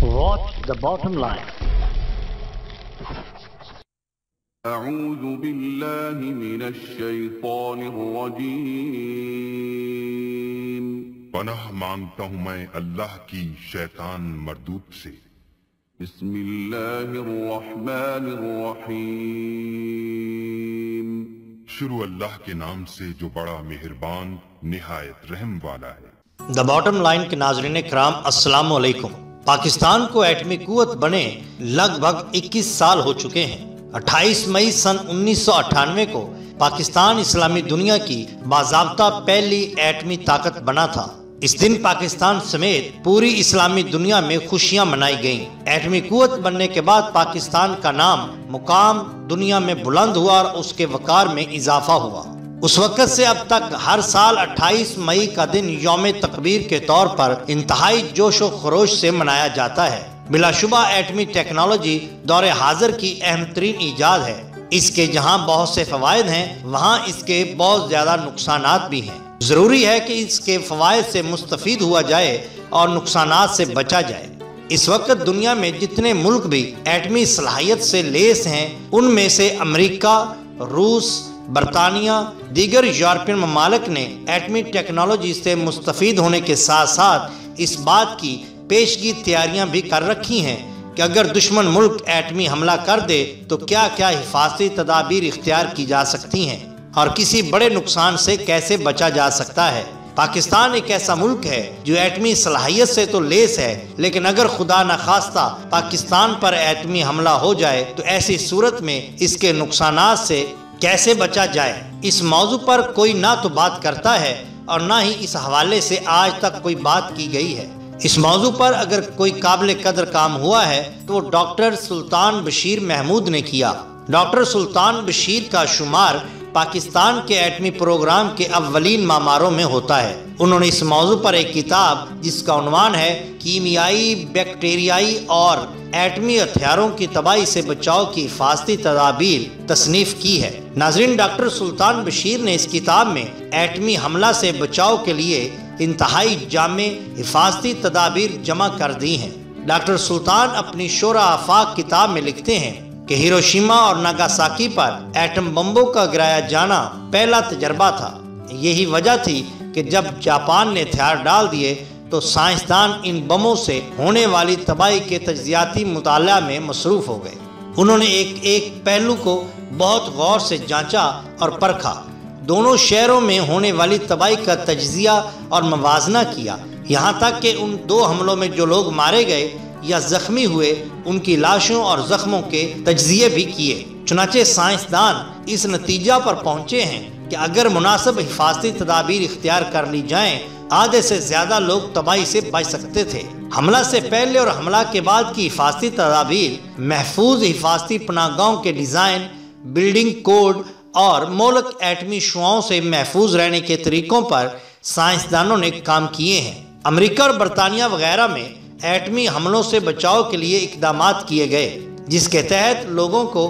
Watch the bottom line. أعوذ بالله من الشيطان الرجيم. پناہ مانگتا ہوں میں اللہ کی شیطان مردود سے. بسم اللہ الرحمن الرحیم. شروع اللہ کے نام سے جو بڑا مہربان نہایت رحم والا ہے. دا باٹم لائن کے ناظرین کرام السلام علیکم. پاکستان کو ایٹمی قوت بنے لگ بھگ 21 سال ہو چکے ہیں. 28 مئی سن 1998 کو پاکستان اسلامی دنیا کی باضابطہ پہلی ایٹمی طاقت بنا تھا. اس دن پاکستان سمیت پوری اسلامی دنیا میں خوشیاں منائی گئیں. ایٹمی قوت بننے کے بعد پاکستان کا نام مقام دنیا میں بلند ہوا اور اس کے وقار میں اضافہ ہوا. اس وقت سے اب تک ہر سال 28 مئی کا دن یوم تکبیر کے طور پر انتہائی جوش و خروش سے منایا جاتا ہے. بلا شبہ ایٹمی ٹیکنالوجی دور حاضر کی اہم ترین ایجاد ہے. اس کے جہاں بہت سے فوائد ہیں وہاں اس کے بہت زیادہ نقصانات بھی ہیں. ضروری ہے کہ اس کے فوائد سے مستفید ہوا جائے اور نقصانات سے بچا جائے. اس وقت دنیا میں جتنے ملک بھی ایٹمی صلاحیت سے لیس ہیں ان میں سے امریکہ، روس، برطانیہ، دیگر یورپین ممالک نے ایٹمی ٹیکنالوجی سے مستفید ہونے کے ساتھ ساتھ اس بات کی پیشگی تیاریاں بھی کر رکھی ہیں کہ اگر دشمن ملک ایٹمی حملہ کر دے تو کیا کیا حفاظتی تدابیر اختیار کی جا سکتی ہیں اور کسی بڑے نقصان سے کیسے بچا جا سکتا ہے. پاکستان ایک ایسا ملک ہے جو ایٹمی صلاحیت سے تو لیس ہے، لیکن اگر خدا نخواستہ پاکستان پر ایٹمی حملہ ہو جائے تو ایسی صورت میں اس کے نقصانات سے کیسے بچا جائے، اس موضوع پر کوئی نہ تو بات کرتا ہے اور نہ ہی اس حوالے سے آج تک کوئی بات کی گئی ہے. اس موضوع پر اگر کوئی قابل قدر کام ہوا ہے تو وہ ڈاکٹر سلطان بشیر محمود نے کیا. ڈاکٹر سلطان بشیر کا شمار پاکستان کے ایٹمی پروگرام کے اولین معماروں میں ہوتا ہے. انہوں نے اس موضوع پر ایک کتاب جس کا عنوان ہے کیمیائی، بیکٹیریائی اور ایٹمی ہتھیاروں کی تباہی سے بچاؤ کی حفاظتی تدابیر تصنیف کی ہے. ناظرین، ڈاکٹر سلطان بشیر نے اس کتاب میں ایٹمی حملہ سے بچاؤ کے لیے انتہائی جامع حفاظتی تدابیر جمع کر دی ہیں. ڈاکٹر سلطان اپنی شورى آفاق کتاب میں لکھتے ہیں کہ ہیروشیما اور ناگاساکی پر ایٹم بمبوں کا گرایا جانا پہلا تجربہ تھا. یہی وجہ تھی کہ جب جاپان نے ہتھیار ڈال دیے تو سائنسدان ان بموں سے ہونے والی تباہی کے تجزیاتی مطالعہ میں مصروف ہو گئے. انہوں نے ایک پہلو کو بہت غور سے جانچا اور پرکھا. دونوں شہروں میں ہونے والی تباہی کا تجزیہ اور موازنہ کیا، یہاں تک کہ ان دو حملوں میں جو لوگ مارے گئے یا زخمی ہوئے ان کی لاشوں اور زخموں کے تجزیے بھی کیے. چنانچہ سائنسدان اس نتیجہ پر پہنچے ہیں کہ اگر مناسب حفاظتی تدابیر اختیار کر لی جائیں آدھے سے زیادہ لوگ تباہی سے بچ سکتے تھے. حملہ سے پہلے اور حملہ کے بعد کی حفاظتی تدابیر، محفوظ حفاظتی پناہ گاہوں کے ڈیزائن، بلڈنگ کوڈ اور مولک ایٹمی شعاعوں سے محفوظ رہنے کے طریقوں پر سائنسدانوں نے کام کیے ہیں. امریکہ اور برطانیہ وغیرہ میں ایٹمی حملوں سے بچاؤ کے لیے اقدامات کیے گئے جس کے تحت لوگوں کو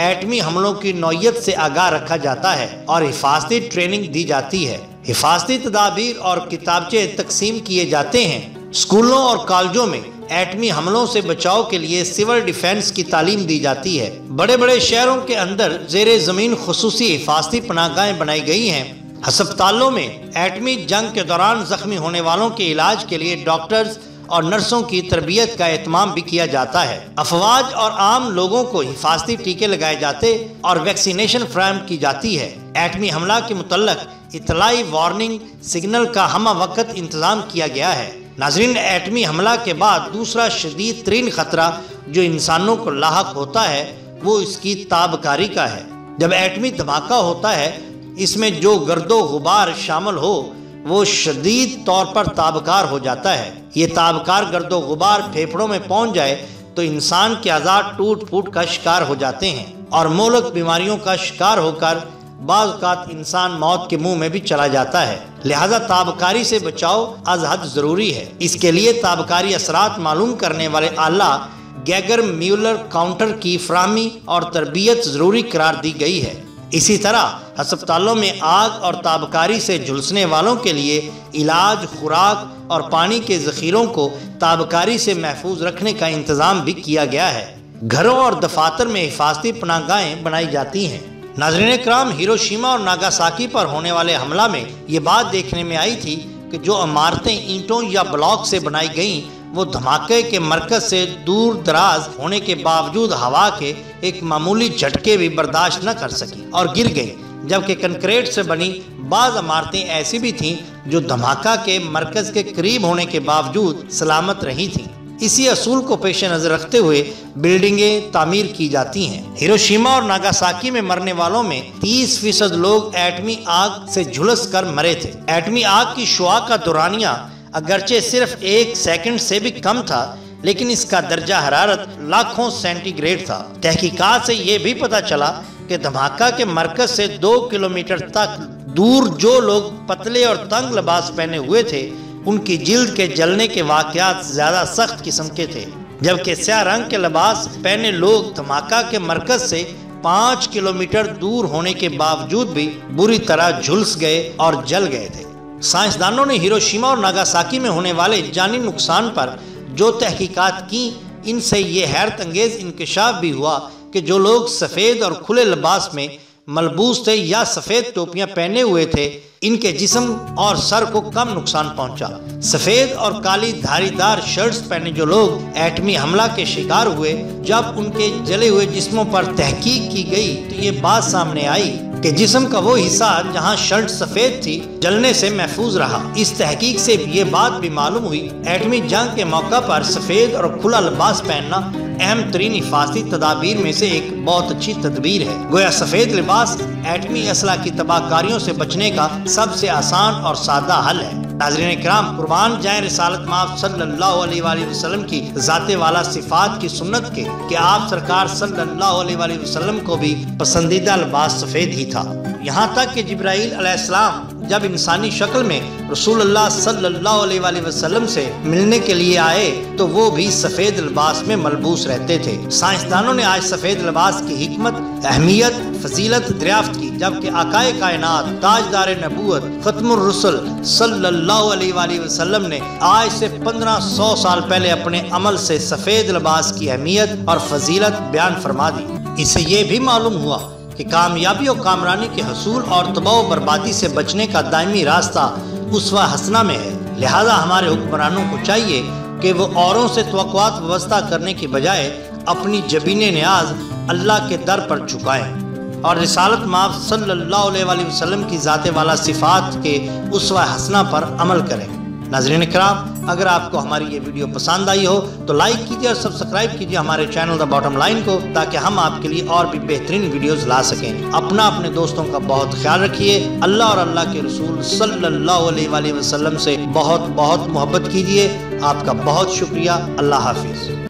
ایٹمی حملوں کی نوعیت سے آگاہ رکھا جاتا ہے اور حفاظتی ٹریننگ دی جاتی ہے. حفاظتی تدابیر اور کتابچے تقسیم کیے جاتے ہیں. اسکولوں اور کالجوں میں ایٹمی حملوں سے بچاؤ کے لیے سول ڈیفنس کی تعلیم دی جاتی ہے. بڑے بڑے شہروں کے اندر زیر زمین خصوصی حفاظتی پناہ گاہیں بنائی گئی ہیں. ہسپتالوں میں ایٹمی جنگ کے دوران زخمی ہونے والوں کے علاج کے لیے ڈاکٹرز اور نرسوں کی تربیت کا اہتمام بھی کیا جاتا ہے. افواج اور عام لوگوں کو حفاظتی ٹیکے لگائے جاتے اور ویکسینیشن فراہم کی جاتی ہے. ایٹمی حملہ کے متعلق اطلاعی وارننگ سگنل کا ہمہ وقت انتظام کیا گیا ہے. ناظرین، ایٹمی حملہ کے بعد دوسرا شدید ترین خطرہ جو انسانوں کو لاحق ہوتا ہے وہ اس کی تابکاری کا ہے. جب ایٹمی دھماکہ ہوتا ہے اس میں جو گرد و غبار شامل ہو وہ شدید طور پر تابکار ہو جاتا ہے. یہ تابکار گرد و غبار پھیپھڑوں میں پہنچ جائے تو انسان کے اعضاء ٹوٹ پھوٹ کا شکار ہو جاتے ہیں اور مہلک بیماریوں کا شکار ہو کر بعض اوقات انسان موت کے منہ میں بھی چلا جاتا ہے. لہذا تابکاری سے بچاؤ از حد ضروری ہے. اس کے لیے تابکاری اثرات معلوم کرنے والے آلہ گیگر میولر کاؤنٹر کی فراہمی اور تربیت ضروری قرار دی گئی ہے. اسی طرح ہسپتالوں میں آگ اور تابکاری سے جھلسنے والوں کے لیے علاج، خوراک اور پانی کے ذخیروں کو تابکاری سے محفوظ رکھنے کا انتظام بھی کیا گیا ہے۔ گھروں اور دفاتر میں حفاظتی پناہ گاہیں بنائی جاتی ہیں۔ ناظرین اکرام، ہیروشیما اور ناگاساکی پر ہونے والے حملہ میں یہ بات دیکھنے میں آئی تھی کہ جو عمارتیں اینٹوں یا بلاک سے بنائی گئیں وہ دھماکے کے مرکز سے دور دراز ہونے کے باوجود ہوا کے ایک معمولی جھٹکے بھی برداشت نہ کر سکی اور گر گئیں، جبکہ کنکریٹ سے بنی بعض عمارتیں ایسی بھی تھیں جو دھماکہ کے مرکز کے قریب ہونے کے باوجود سلامت رہی تھیں۔ اسی اصول کو پیش نظر رکھتے ہوئے بلڈنگیں تعمیر کی جاتی ہیں۔ ہیروشیما اور ناگاساکی میں مرنے والوں میں 30% لوگ ایٹمی آگ سے جھلس کر مرے تھے۔ ایٹمی آگ کی شعاع کا دورانیہ اگرچہ صرف 1 سیکنڈ سے بھی کم تھا، لیکن اس کا درجہ حرارت لاکھوں سینٹی گریڈ تھا۔ تحقیقات سے یہ بھی پتہ چلا کہ دھماکہ کے مرکز سے 2 کلومیٹر تک دور جو لوگ پتلے اور تنگ لباس پہنے ہوئے تھے ان کی جلد کے جلنے کے واقعات زیادہ سخت قسم کے تھے، جبکہ سیاہ رنگ کے لباس پہنے لوگ دھماکہ کے مرکز سے 5 کلومیٹر دور ہونے کے باوجود بھی بری طرح جھلس گئے اور جل گئے تھے۔ سائنسدانوں نے ہیروشیما اور ناگاساکی میں ہونے والے جانی نقصان پر جو تحقیقات کی، ان سے یہ حیرت انگیز انکشاف بھی ہوا کہ جو لوگ سفید اور کھلے لباس میں ملبوس تھے یا سفید ٹوپیاں پہنے ہوئے تھے، ان کے جسم اور سر کو کم نقصان پہنچا۔ سفید اور کالی دھاری دار شرٹس پہنے جو لوگ ایٹمی حملہ کے شکار ہوئے، جب ان کے جلے ہوئے جسموں پر تحقیق کی گئی تو یہ بات سامنے آئی کہ جسم کا وہ حصہ جہاں شرٹ سفید تھی جلنے سے محفوظ رہا۔ اس تحقیق سے یہ بات بھی معلوم ہوئی ایٹمی جنگ کے موقع پر سفید اور کھلا لباس پہننا اہم ترین حفاظتی تدابیر میں سے ایک بہت اچھی تدبیر ہے۔ گویا سفید لباس ایٹمی اسلحہ کی تباہ کاریوں سے بچنے کا سب سے آسان اور سادہ حل ہے۔ ناظرین اکرام، قربان جائیں رسالت مآب صلی اللہ علیہ وآلہ وسلم کی ذات والا صفات کی سنت کے کہ آپ سرکار صلی اللہ علیہ وآلہ وسلم کو بھی پسندیدہ لباس سفید ہی تھا۔ یہاں تک کہ جبرائیل علیہ السلام جب انسانی شکل میں رسول اللہ صلی اللہ علیہ وآلہ وسلم سے ملنے کے لیے آئے تو وہ بھی سفید لباس میں ملبوس رہتے تھے۔ سائنسدانوں نے آج سفید لباس کی حکمت، اہمیت، فضیلت دریافت کی، جبکہ آقائے کائنات، تاجدار نبوت، ختم الرسل صلی اللہ علیہ وآلہ وسلم نے آج سے 1500 سال پہلے اپنے عمل سے سفید لباس کی اہمیت اور فضیلت بیان فرما دی۔ اس سے یہ بھی معلوم ہوا کہ کامیابی اور کامرانی کے حصول اور تباہ و بربادی سے بچنے کا دائمی راستہ اسوہ حسنہ میں ہے۔ لہذا ہمارے حکمرانوں کو چاہیے کہ وہ اوروں سے توقعات وابستہ کرنے کی بجائے اپنی جبین نیاز اللہ کے در پر جھکائیں اور رسالت مآب صلی اللہ علیہ وآلہ وسلم کی ذات والا صفات کے اسوہ حسنہ پر عمل کریں۔ ناظرین اکرام، اگر آپ کو ہماری یہ ویڈیو پسند آئی ہو تو لائک کیجیے اور سبسکرائب کیجیے ہمارے چینل دا باٹم لائن کو، تاکہ ہم آپ کے لیے اور بھی بہترین ویڈیوز لا سکیں۔ اپنے دوستوں کا بہت خیال رکھیے۔ اللہ اور اللہ کے رسول صلی اللہ علیہ وآلہ وسلم سے بہت بہت محبت کیجیے۔ آپ کا بہت شکریہ۔ اللہ حافظ۔